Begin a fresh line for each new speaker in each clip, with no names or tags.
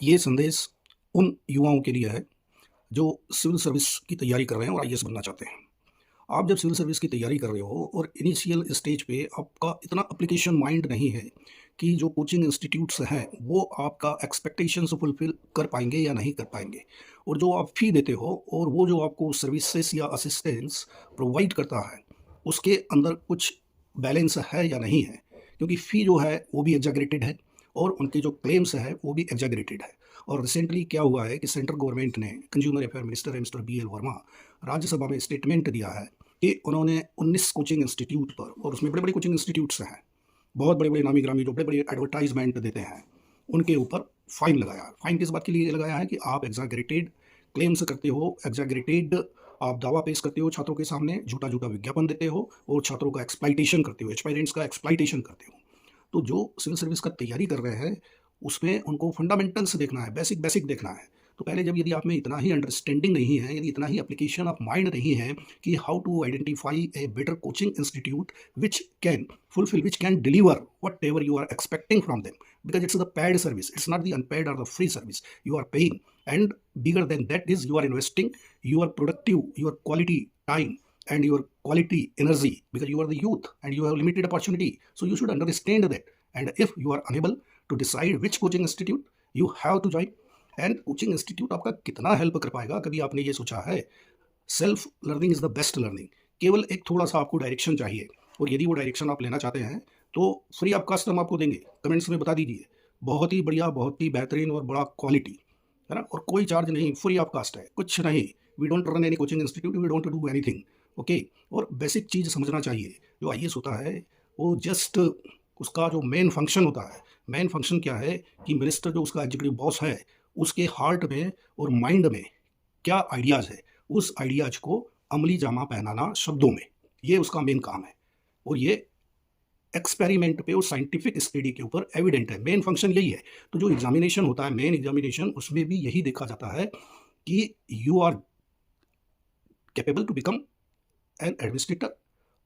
ये संदेश उन युवाओं के लिए है जो सिविल सर्विस की तैयारी कर रहे हैं और आईएएस बनना चाहते हैं। आप जब सिविल सर्विस की तैयारी कर रहे हो और इनिशियल स्टेज पे आपका इतना एप्लीकेशन माइंड नहीं है कि जो कोचिंग इंस्टीट्यूट्स हैं वो आपका एक्सपेक्टेशंस फुलफिल कर पाएंगे या नहीं कर पाएंगे, और जो आप फ़ी देते हो और वो जो आपको सर्विसेज या असिस्टेंस प्रोवाइड करता है उसके अंदर कुछ बैलेंस है या नहीं है, क्योंकि फ़ी जो है वो भी एग्जैगरेटेड है और उनके जो क्लेम्स है वो भी एग्जैगरेटेड है। और रिसेंटली क्या हुआ है कि सेंट्रल गवर्नमेंट ने, कंज्यूमर अफेयर मिनिस्टर है mister B L Verma, Rajya Sabha में स्टेटमेंट दिया है कि उन्होंने 19 कोचिंग इंस्टीट्यूट पर, और उसमें बड़े बड़े कोचिंग इंस्टीट्यूट्स हैं, बहुत बड़े बड़े नामी ग्रामी जो बड़े बड़े एडवर्टाइजमेंट देते हैं, उनके ऊपर फाइन लगाया। फाइन किस बात के लिए लगाया है कि आप एग्जैगरेटेड क्लेम्स करते हो, एग्जैगरेटेड आप दावा पेश करते हो छात्रों के सामने, झूठा झूठा विज्ञापन देते हो और छात्रों का एक्सप्लाइटेशन करते हो, एस्पायरेंट्स का एक्सप्लाइटेशन करते हो। तो जो सिविल सर्विस का तैयारी कर रहे हैं उसमें उनको फंडामेंटल्स देखना है, बेसिक बेसिक देखना है। तो पहले जब यदि आप में इतना ही अंडरस्टैंडिंग नहीं है, यदि इतना ही एप्लीकेशन ऑफ माइंड नहीं है कि how to identify a better coaching institute which can fulfill, which can deliver whatever you are expecting from them, because it's the paid service, it's not the unpaid or the free service you are paying. And bigger than that is you are investing your productive, your quality time and your quality energy, because you are the youth and you have limited opportunity, so you should understand that. And if you are unable to decide which coaching institute you have to join, and coaching institute आपका कितना help कर पाएगा, कभी आपने ये सोचा है? Self learning is the best learning. केवल एक थोड़ा सा आपको डायरेक्शन चाहिए, और यदि वो डायरेक्शन आप लेना चाहते हैं तो फ्री ऑफ कास्ट हम आपको देंगे। कमेंट्स में बता दीजिए, बहुत ही बढ़िया, बहुत ही बेहतरीन और बड़ा क्वालिटी, है ना, और कोई चार्ज नहीं, फ्री ऑफ कास्ट है, कुछ नहीं। We don't run any coaching institute, we don't do anything. Okay. और बेसिक चीज़ समझना चाहिए, जो आईएएस होता है वो जस्ट उसका जो मेन फंक्शन होता है, मेन फंक्शन क्या है कि मिनिस्टर जो उसका एग्जीक्यूटिव बॉस है उसके हार्ट में और माइंड में क्या आइडियाज़ है, उस आइडियाज़ को अमली जामा पहनाना शब्दों में, ये उसका मेन काम है। और ये एक्सपेरिमेंट पे और साइंटिफिक स्टडी के ऊपर एविडेंट है, मेन फंक्शन यही है। तो जो एग्जामिनेशन होता है, मेन एग्जामिनेशन, उसमें भी यही देखा जाता है कि you are capable to become an administrator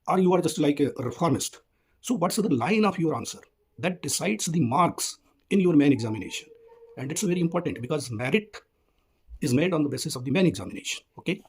or you are just like a reformist. So what's the line of your answer that decides the marks in your main examination? And it's very important because merit is made on the basis of the main examination. Okay.